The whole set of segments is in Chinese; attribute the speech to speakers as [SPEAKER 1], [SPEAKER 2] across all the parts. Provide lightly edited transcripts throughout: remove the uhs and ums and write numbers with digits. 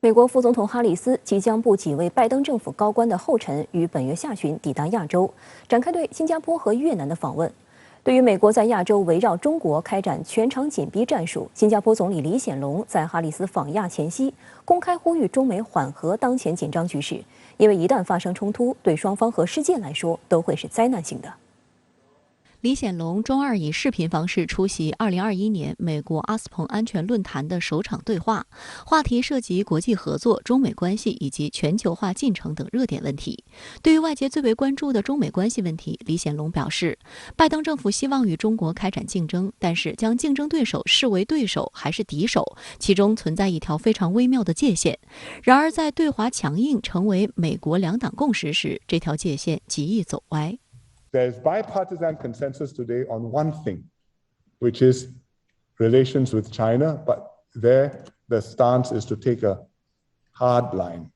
[SPEAKER 1] 美国副总统哈里斯即将部几位拜登政府高官的后尘于本月下旬抵达亚洲，展开对新加坡和越南的访问。对于美国在亚洲围绕中国开展全场紧逼战术，新加坡总理李显龙在哈里斯访亚前夕公开呼吁中美缓和当前紧张局势，因为一旦发生冲突，对双方和世界来说都会是灾难性的。
[SPEAKER 2] 李显龙周二以视频方式出席2021年美国阿斯彭安全论坛的首场对话，话题涉及国际合作、中美关系以及全球化进程等热点问题。对于外界最为关注的中美关系问题，李显龙表示，拜登政府希望与中国开展竞争，但是将竞争对手视为对手还是敌手，其中存在一条非常微妙的界限。然而，在对华强硬成为美国两党共识时，这条界限极易走歪。
[SPEAKER 3] There's bipartisan consensus today on one thing, which is relations with China, but there the stance is to take a hard line.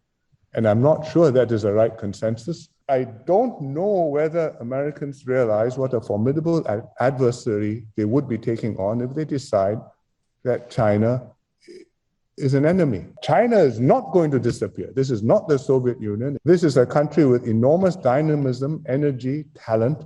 [SPEAKER 3] And I'm not sure that is a right consensus. I don't know whether Americans realize what a formidable adversary they would be taking on if they decide that China is an enemy. China is not going to disappear. This is not the Soviet Union. This is a country with enormous dynamism, energy, talent,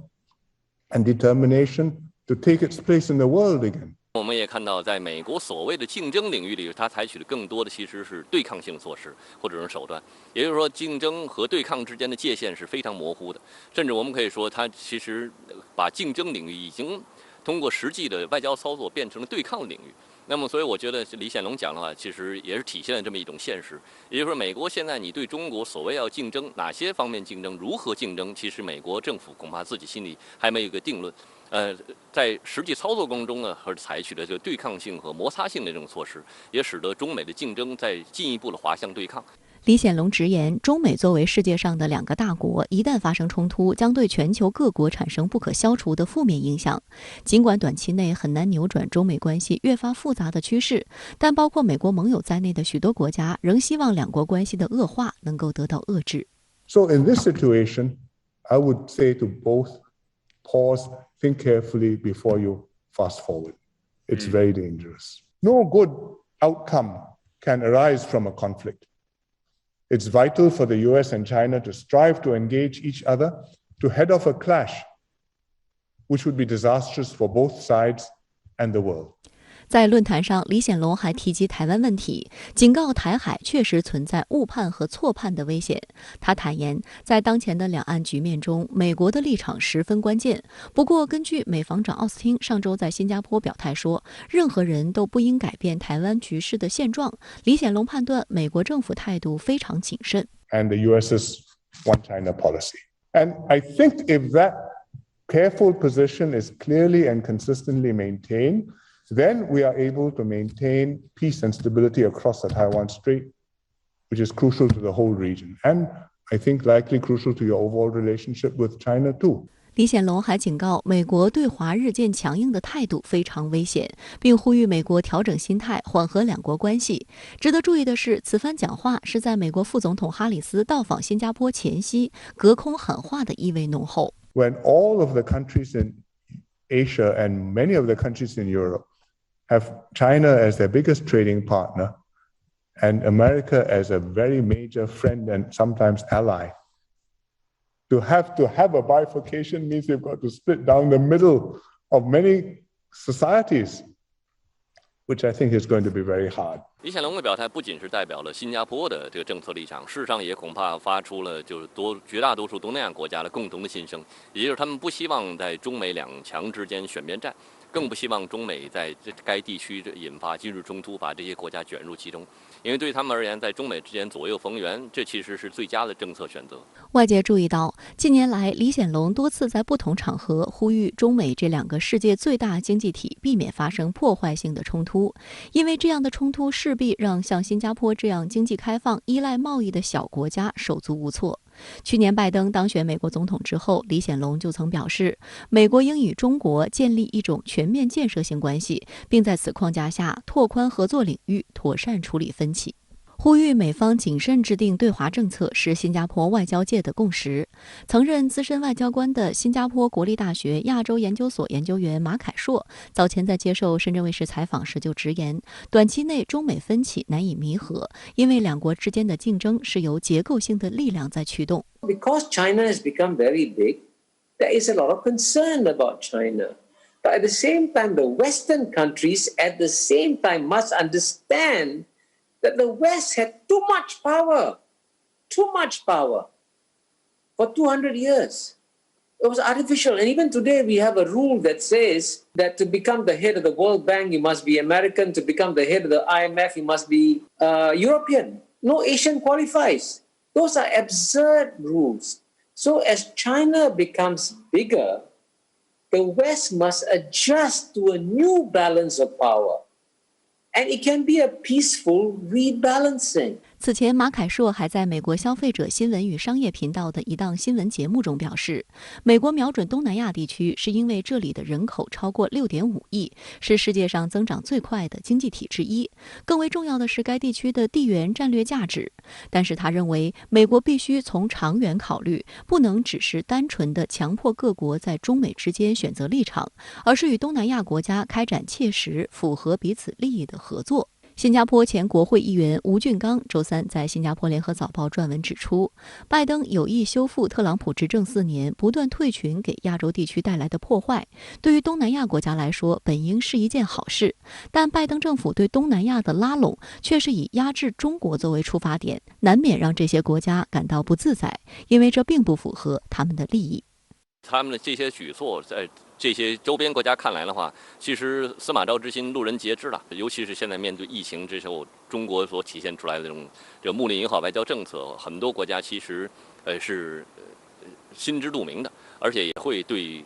[SPEAKER 3] and determination to take its place in the world again.
[SPEAKER 4] 我们也看到，在美国所谓的竞争领域里，它采取的更多的其实是对抗性措施或者是手段。也就是说，竞争和对抗之间的界限是非常模糊的，甚至我们可以说，它其实把竞争领域已经通过实际的外交操作变成了对抗领域。那么，所以我觉得李显龙讲的话，其实也是体现了这么一种现实。也就是说，美国现在你对中国所谓要竞争，哪些方面竞争，如何竞争，其实美国政府恐怕自己心里还没有一个定论。在实际操作当中呢，还是采取了这个对抗性和摩擦性的这种措施，也使得中美的竞争在进一步的滑向对抗。
[SPEAKER 2] 李显龙直言，中美作为世界上的两个大国，一旦发生冲突，将对全球各国产生不可消除的负面影响。尽管短期内很难扭转中美关系越发复杂的趋势，但包括美国盟友在内的许多国家仍希望两国关系的恶化能够得到遏制。
[SPEAKER 3] So in this situation, I would say to both, pause, think carefully before you fast forward. It's very dangerous. No good outcome can arise from a conflict.It's vital for the US and China to strive to engage each other to head off a clash, which would be disastrous for both sides and the world.
[SPEAKER 2] 在论坛上，李显龙还提及台湾问题，警告台海确实存在误判和错判的危险。他坦言，在当前的两岸局面中，美国的立场十分关键。不过，根据美防长奥斯汀上周在新加坡表态说，任何人都不应改变台湾局势的现状。李显龙判断，美国政府态度非常谨慎。
[SPEAKER 3] And the US's One China policy. And I think if that careful position is clearly and consistently maintained,then we are able to maintain peace and stability across the Taiwan Strait, which is crucial to the whole region, and I think likely crucial to your overall relationship with China too.
[SPEAKER 2] 李显龙还警告，美国对华日渐强硬的态度非常危险，并呼吁美国调整心态，缓和两国关系。值得注意的是，此番讲话是在美国副总统哈里斯到访新加坡前夕，隔空喊话的意味浓厚。
[SPEAKER 3] When all of the countries in Asia and many of the countries in Europe have China as their biggest trading partner and America as a very major friend and sometimes ally. To have a bifurcation means they've got to split down the middle of many societies, which I think is going to be very hard.
[SPEAKER 4] 李显龙的表态不仅是代表了新加坡的这个政策立场，事实上也恐怕发出了就是绝大多数东南亚国家的共同的心声，也就是他们不希望在中美两强之间选边站，更不希望中美在该地区引发军事冲突，把这些国家卷入其中。因为对他们而言，在中美之间左右逢源，这其实是最佳的政策选择。
[SPEAKER 2] 外界注意到，近年来李显龙多次在不同场合呼吁中美这两个世界最大经济体避免发生破坏性的冲突，因为这样的冲突势必让像新加坡这样经济开放、依赖贸易的小国家手足无措。去年拜登当选美国总统之后，李显龙就曾表示，美国应与中国建立一种全面建设性关系，并在此框架下拓宽合作领域，妥善处理分歧。呼吁美方谨慎制定对华政策是新加坡外交界的共识。曾任资深外交官的新加坡国立大学亚洲研究所研究员马凯硕早前在接受深圳卫视采访时就直言，短期内中美分歧难以弥合，因为两国之间的竞争是由结构性的力量在驱动。
[SPEAKER 5] Because China has become very big, there is a lot of concern about China. But at the same time, the Western countries at the same time must understand that the West had too much power for 200 years. It was artificial. And even today, we have a rule that says that to become the head of the World Bank, you must be American. To become the head of the IMF, you must be European. No Asian qualifies. Those are absurd rules. So as China becomes bigger, the West must adjust to a new balance of power. And it can be a peaceful rebalancing.
[SPEAKER 2] 此前，马凯硕还在美国消费者新闻与商业频道的一档新闻节目中表示，美国瞄准东南亚地区是因为这里的人口超过 6.5 亿，是世界上增长最快的经济体之一。更为重要的是该地区的地缘战略价值。但是他认为，美国必须从长远考虑，不能只是单纯的强迫各国在中美之间选择立场，而是与东南亚国家开展切实符合彼此利益的合作。新加坡前国会议员吴俊刚周三在新加坡联合早报撰文指出，拜登有意修复特朗普执政4年不断退群给亚洲地区带来的破坏，对于东南亚国家来说本应是一件好事，但拜登政府对东南亚的拉拢却是以压制中国作为出发点，难免让这些国家感到不自在，因为这并不符合他们的利益。
[SPEAKER 4] 他们的这些举措在这些周边国家看来的话，其实司马昭之心，路人皆知了。尤其是现在面对疫情之后，中国所体现出来的这种睦邻友好外交政策，很多国家其实是心知肚明的，而且也会对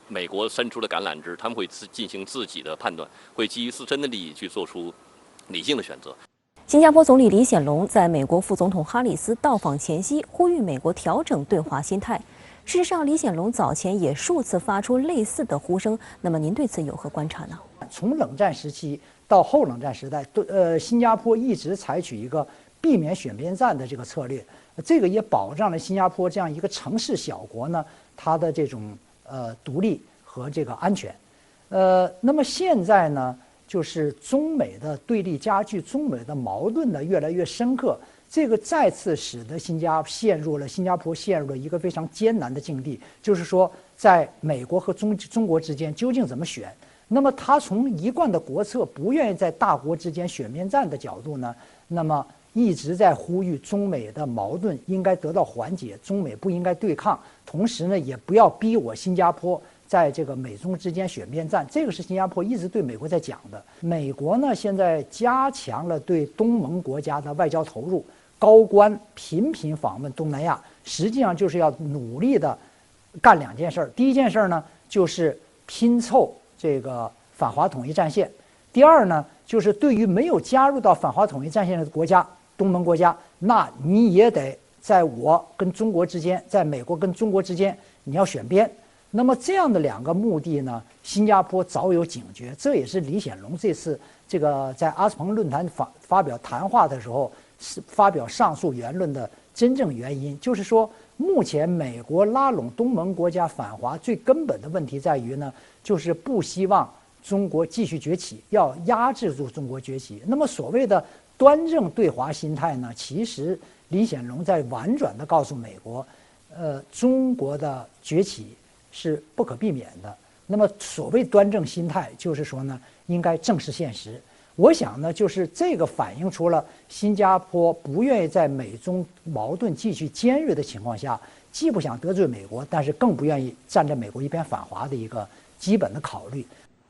[SPEAKER 4] 美国伸出的橄榄枝，他们会进行自己的判断，会基于自身的利益去做出理性的选择。
[SPEAKER 1] 新加坡总理李显龙在美国副总统哈里斯到访前夕，呼吁美国调整对华心态。事实上，李显龙早前也数次发出类似的呼声。那么您对此有何观察呢？
[SPEAKER 6] 从冷战时期到后冷战时代，新加坡一直采取一个避免选边站的这个策略，这个也保障了新加坡这样一个城市小国呢，它的这种独立和这个安全。那么现在呢，就是中美的对立加剧，中美的矛盾呢越来越深刻。这个再次使得新加坡陷入了一个非常艰难的境地，就是说，在美国和中国之间究竟怎么选？那么他从一贯的国策不愿意在大国之间选边站的角度呢，那么一直在呼吁中美的矛盾应该得到缓解，中美不应该对抗，同时呢，也不要逼我新加坡在这个美中之间选边站。这个是新加坡一直对美国在讲的。美国呢，现在加强了对东盟国家的外交投入。高官频频访问东南亚，实际上就是要努力的干2件事。第一件事呢，就是拼凑这个反华统一战线；第二呢，就是对于没有加入到反华统一战线的国家，东盟国家，那你也得在我跟中国之间，在美国跟中国之间，你要选边。那么这样的2个目的呢，新加坡早有警觉，这也是李显龙这次这个在阿斯彭论坛发表谈话的时候。是发表上述言论的真正原因，就是说，目前美国拉拢东盟国家反华最根本的问题在于呢，就是不希望中国继续崛起，要压制住中国崛起。那么所谓的端正对华心态呢，其实李显龙在婉转地告诉美国，中国的崛起是不可避免的。那么所谓端正心态，就是说呢，应该正视现实。我想呢，就是这个反映出了新加坡不愿意在美中矛盾继续尖锐的情况下，既不想得罪美国，但是更不愿意站在美国一边反华的一个基本的考虑。